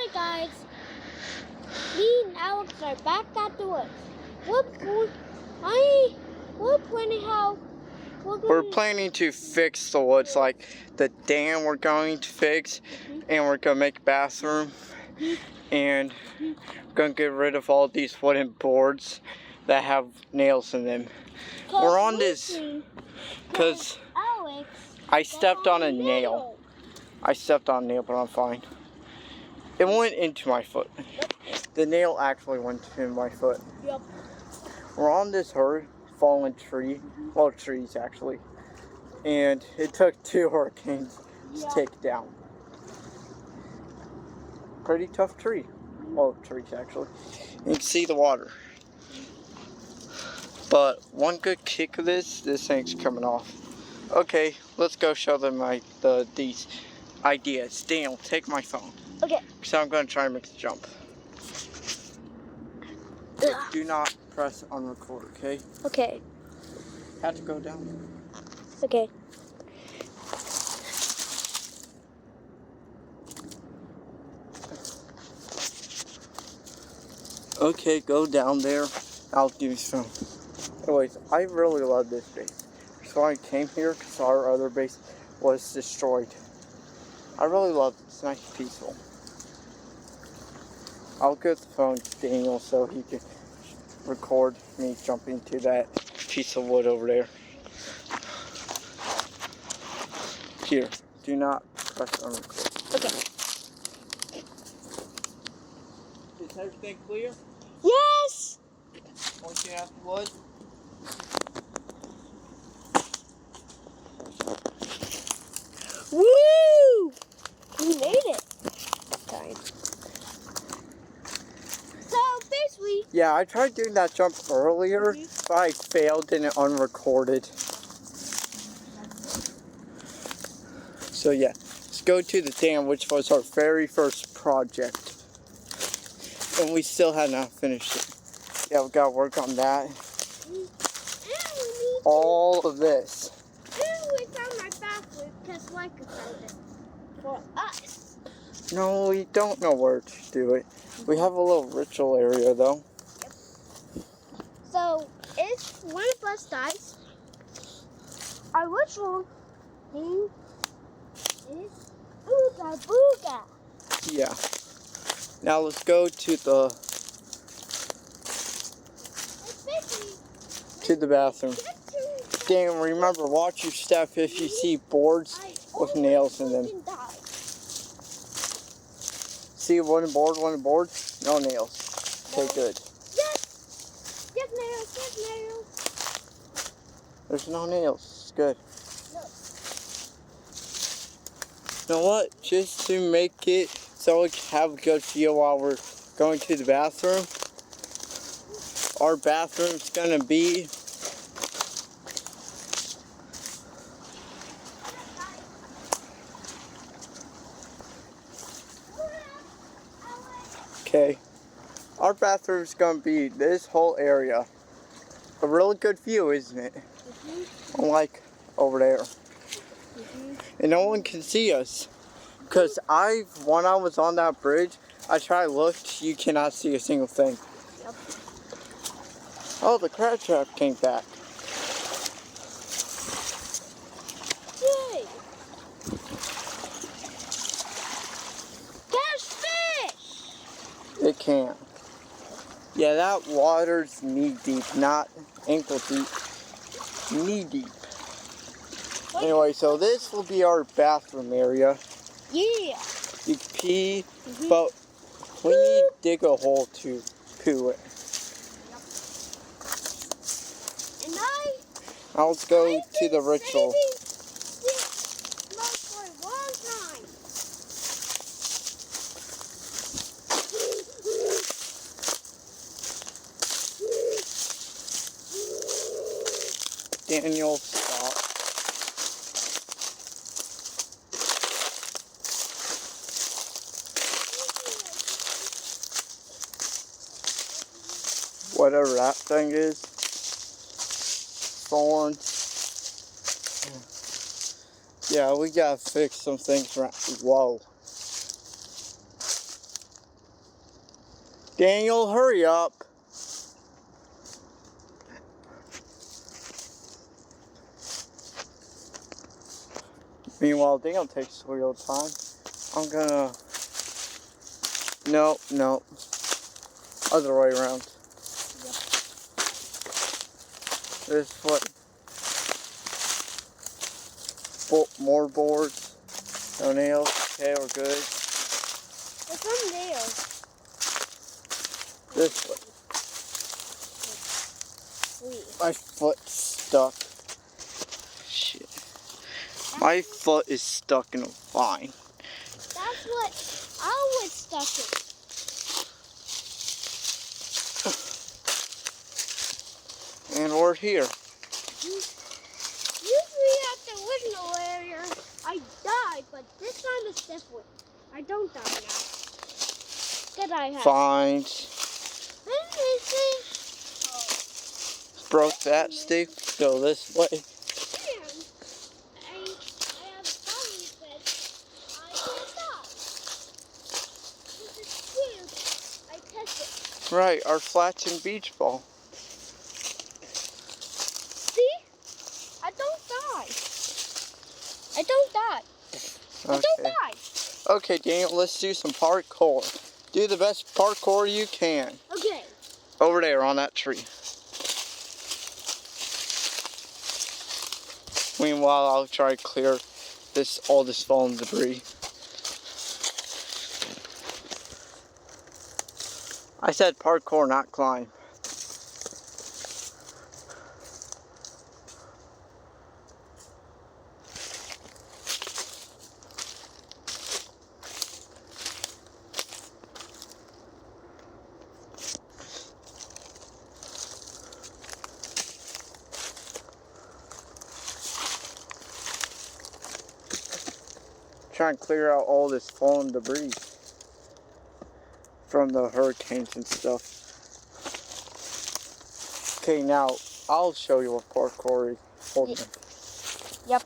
Hey guys, me and Alex are back at the woods. We're planning how We're planning to fix the woods, like the dam we're going to fix, and we're going to make a bathroom, and we're going to get rid of all these wooden boards that have nails in them. We're on this because I stepped on a nail. I stepped on a nail, but I'm fine. It went into my foot. The nail actually went in my foot. Yep. We're on this fallen tree. Well, trees actually. And it took 2 hurricanes to take it down. Pretty tough tree. Well, trees actually. You can see the water. But one good kick of this thing's coming off. Okay, let's go show them these ideas. Daniel, take my phone. Okay. So I'm going to try and make the jump. Do not press on record, okay? Okay. Have to go down. Okay. Okay, go down there. I'll do some. Anyways, I really love this base. So I came here because our other base was destroyed. I really love it. It's nice and peaceful. I'll get the phone to Daniel so he can record me jumping to that piece of wood over there. Here, do not press on record. Okay. Is everything clear? Yes! Pointing out the wood. Woo! We made it. Time. So basically. Yeah, I tried doing that jump earlier, but I failed in it unrecorded. So yeah, let's go to the dam, which was our very first project. And we still had not finished it. Yeah, we gotta work on that. All of this. And we found my bathroom because Micah found it for us. No, we don't know where to do it. We have a little ritual area though. Yep. So if one of us dies, our ritual thing is Ooga Booga. Yeah. Now let's go to the bathroom. Dan, remember, watch your step if you see boards with nails in them. See one board, no nails. Okay, good. Yes! Yes, nails, yes, nails. There's no nails. It's good. No. You know what? Just to make it so we can have a good feel while we're going to the bathroom, our bathroom's gonna be okay. Our bathroom's gonna be this whole area. A really good view, isn't it? Mm-hmm. Unlike over there. Mm-hmm. And no one can see us. Because when I was on that bridge, I tried to look, you cannot see a single thing. Yep. Oh, the crab trap came back. Yay! Catch fish! It can't. Yeah, that water's knee deep, not ankle deep. Knee deep. Anyway, so this will be our bathroom area. Yeah. You can pee, but we need to dig a hole to poo it. Yep. And Now let's go to the ritual. Daniel, stop. Whatever that thing is. Thorns. Yeah, we gotta fix some things around. Whoa. Daniel, hurry up. Meanwhile, Daniel takes a real time. I'm gonna... No. Other way around. Yep. This way. More boards. No nails. Okay, we're good. There's some nails. This way. Sweet. My foot's stuck. Shit. My foot is stuck in a vine. That's what I was stuck in. And we're here. Usually at the original area, I died, but this time it's different. I don't die now. Good I have. Fine. Missing. Broke that stick. Go this way. And I have bones that I can't die. This is cute. I tested. Right, our flats and beach ball. See? I don't die. I don't die. I don't die. Okay, Daniel, let's do some parkour. Do the best parkour you can. Okay. Over there on that tree. Meanwhile, I'll try to clear all this fallen debris. I said parkour, not climb. Try and clear out all this fallen debris from the hurricanes and stuff. Okay, now I'll show you what parkour is. Hold on. Yep.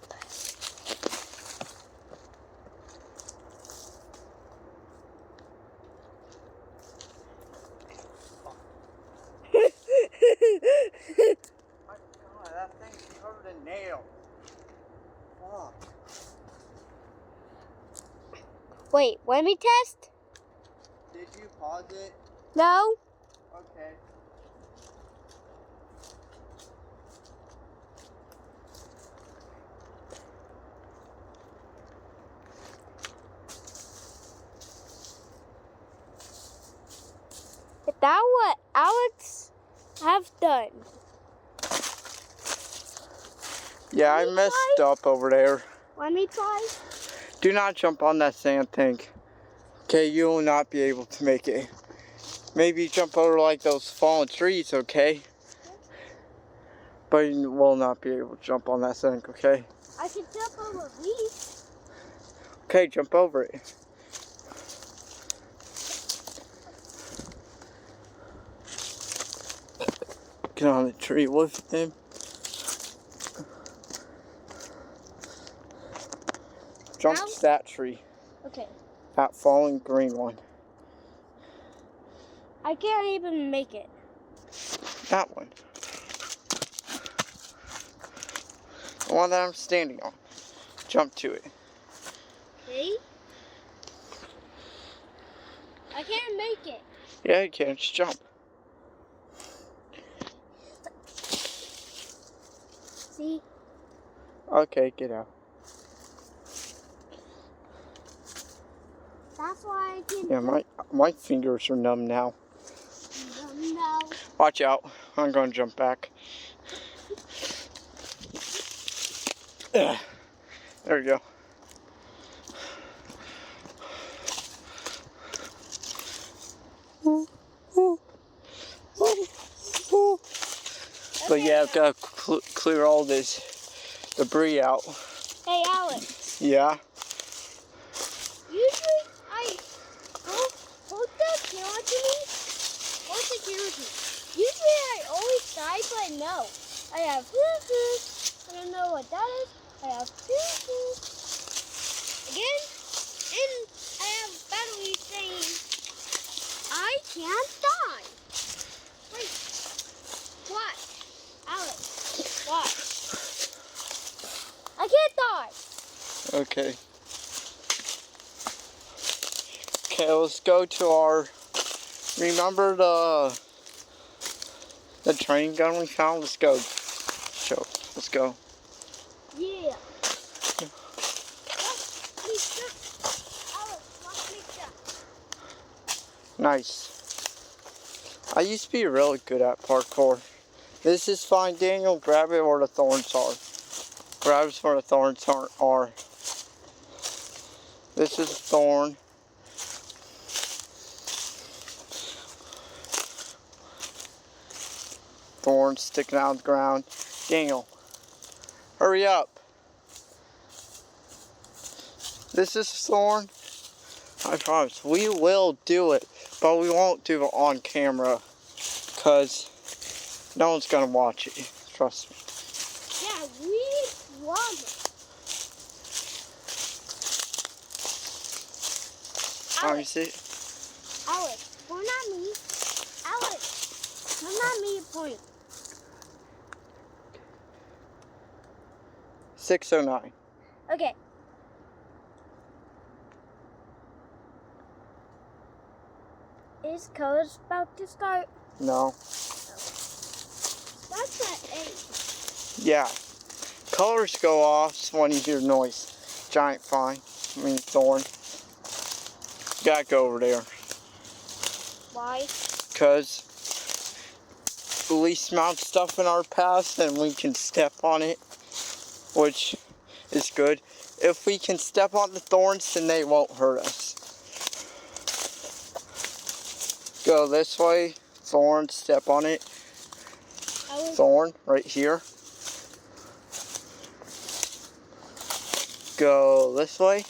My God, that thing's covered in nails. Fuck. Wait, let me test? Did you pause it? No. Okay. Is that what Alex have done? Yeah, I messed up over there. Let me try. Do not jump on that sand thing. Okay, you will not be able to make it. Maybe jump over like those fallen trees, okay? But you will not be able to jump on that thing, okay? I can jump over these. Okay, jump over it. Get on the tree with him. Jump Now? to that tree. Okay. That fallen green one. I can't even make it. That one. The one that I'm standing on. Jump to it. See? I can't make it. Yeah, you can. Just jump. See? Okay, get out. That's why I can. Yeah, my fingers are numb now. No. Watch out. I'm going to jump back. Ugh. There we go. But yeah, I've got to clear all this debris out. Hey, Alex. Yeah. Usually I hold the camera to me or security. Usually I always die, but no. I have I don't know what that is. I have again, and I have battery saying I can't die. Wait. What? Alex, what? I can't die. Okay. Okay, let's go to our. Remember the train gun we found? Let's go. Let's go. Yeah. Alex, Nice. I used to be really good at parkour. This is fine, Daniel. Grab it where the thorns are. Grab it where the thorns are. This is a thorn. Thorn sticking out of the ground. Daniel, hurry up. This is a thorn. I promise, we will do it, but we won't do it on camera because no one's gonna watch it. Trust me. Yeah, we love it. Let me see. Alex, point at me. Alex, point at me a point. 609. Okay. Is Coach about to start? No. That's at 8. Yeah. Colors go off when you hear noise. Giant thorn. Gotta go over there. Why? Because the least amount of stuff in our path and we can step on it, which is good. If we can step on the thorns, then they won't hurt us. Go this way, thorn, step on it. Thorn, right here. Go this way.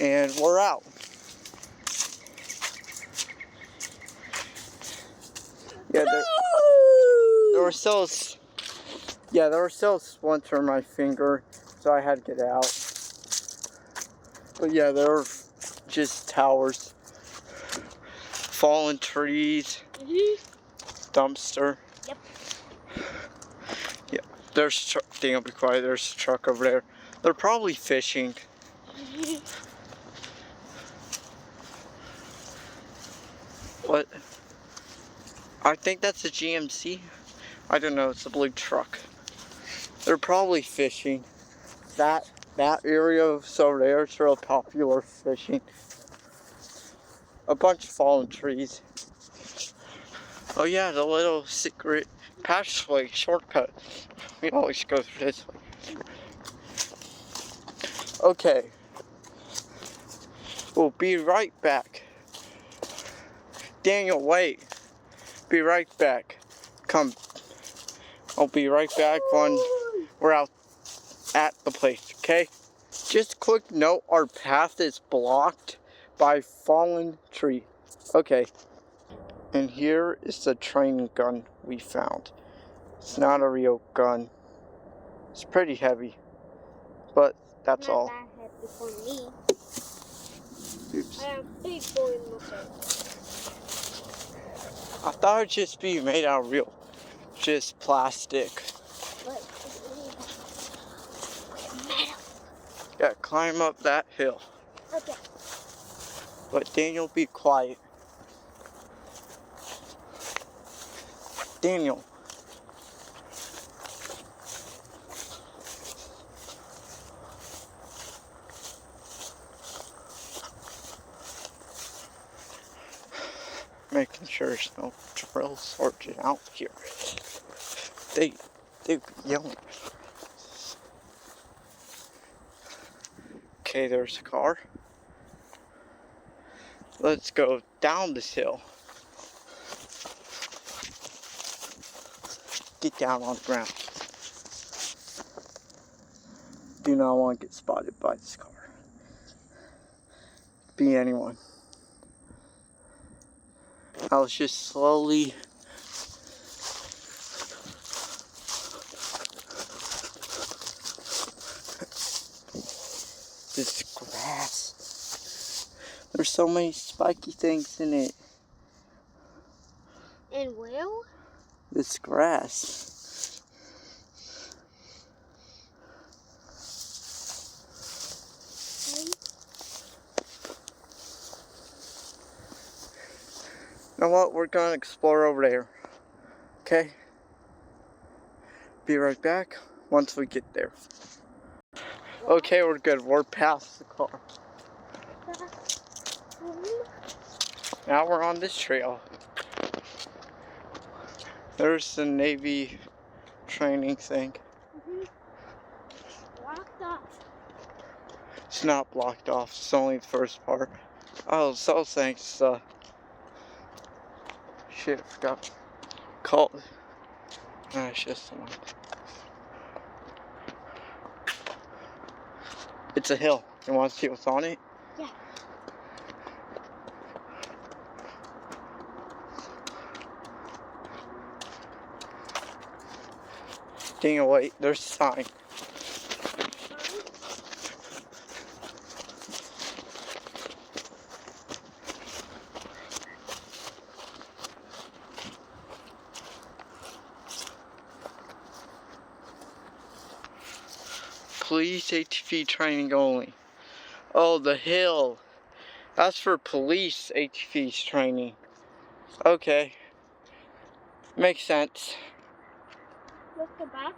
And we're out. Yeah, there were still splinter in my finger, so I had to get out. But yeah, there were just towers, fallen trees, dumpster. Yep. Yeah, there's Daniel, be quiet. There's a truck over there. They're probably fishing. What? I think that's a GMC. I don't know. It's a blue truck. They're probably fishing. That area over there is real popular fishing. A bunch of fallen trees. Oh yeah, the little secret passageway, shortcut. We always go through this way. Okay. We'll be right back. Daniel, wait. Be right back. Come. I'll be right back when we're out at the place, okay? Just quick note, our path is blocked by fallen tree. Okay. And here is the training gun we found. It's not a real gun. It's pretty heavy. But that's all. Not that heavy for me. Oops. I have big boy muscles. I thought it'd just be made out of real, just plastic. But it's metal. Gotta climb up that hill. Okay. But Daniel, be quiet. Daniel. Making sure there's no drill sergeant out here. They yelling. Okay, there's a car. Let's go down this hill. Get down on the ground. Do not want to get spotted by this car. Be anyone. I was just slowly this grass. There's so many spiky things in it. And well? This grass. You know what? We're gonna explore over there. Okay? Be right back once we get there. Okay, we're good. We're past the car. Now we're on this trail. There's the Navy training thing. Blocked off. It's not blocked off. It's only the first part. Oh, so thanks. Shit, I forgot. Called. Ah, it's just someone. It's a hill. You want to see what's on it? Yeah. Dang it, wait, there's a sign. Police ATV training only. Oh, the hill. That's for police ATVs training. Okay. Makes sense. Let's go back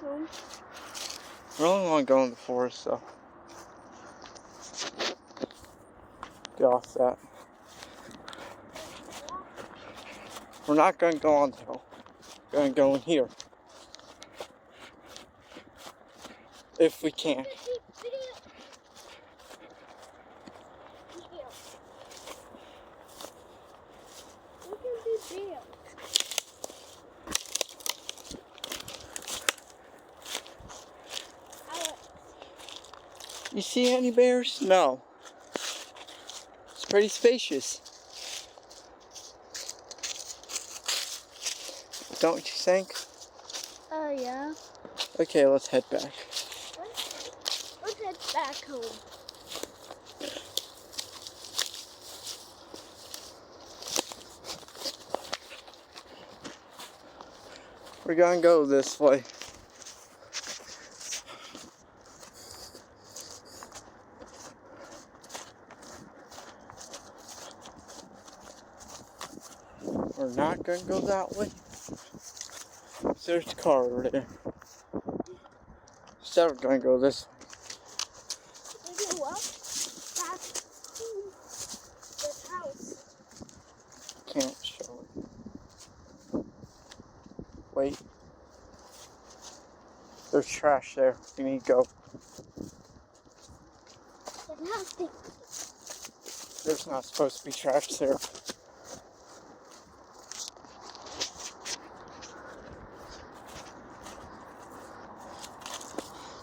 home. I really want to go in the forest though. Get off that. We're not going to go on the hill. We're going to go in here. If we can. You see any bears? No. It's pretty spacious. Don't you think? Oh, yeah. Okay, let's head back. Let's head back home. We're gonna go this way. We're not gonna go that way. There's the car over there. So we're gonna go this way. We go up back to this house. Can't show it. Wait. There's trash there. We need to go. There's nothing. There's not supposed to be trash there.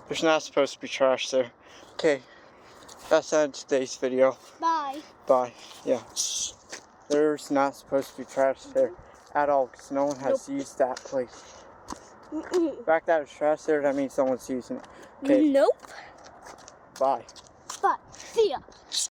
There's not supposed to be trash there. Okay, that's the end of today's video. Bye. Bye. Yeah. There's not supposed to be trash there at all because no one has used that place. The fact that there's trash there, that means someone's using it. Okay. Nope. Bye. Bye. See ya.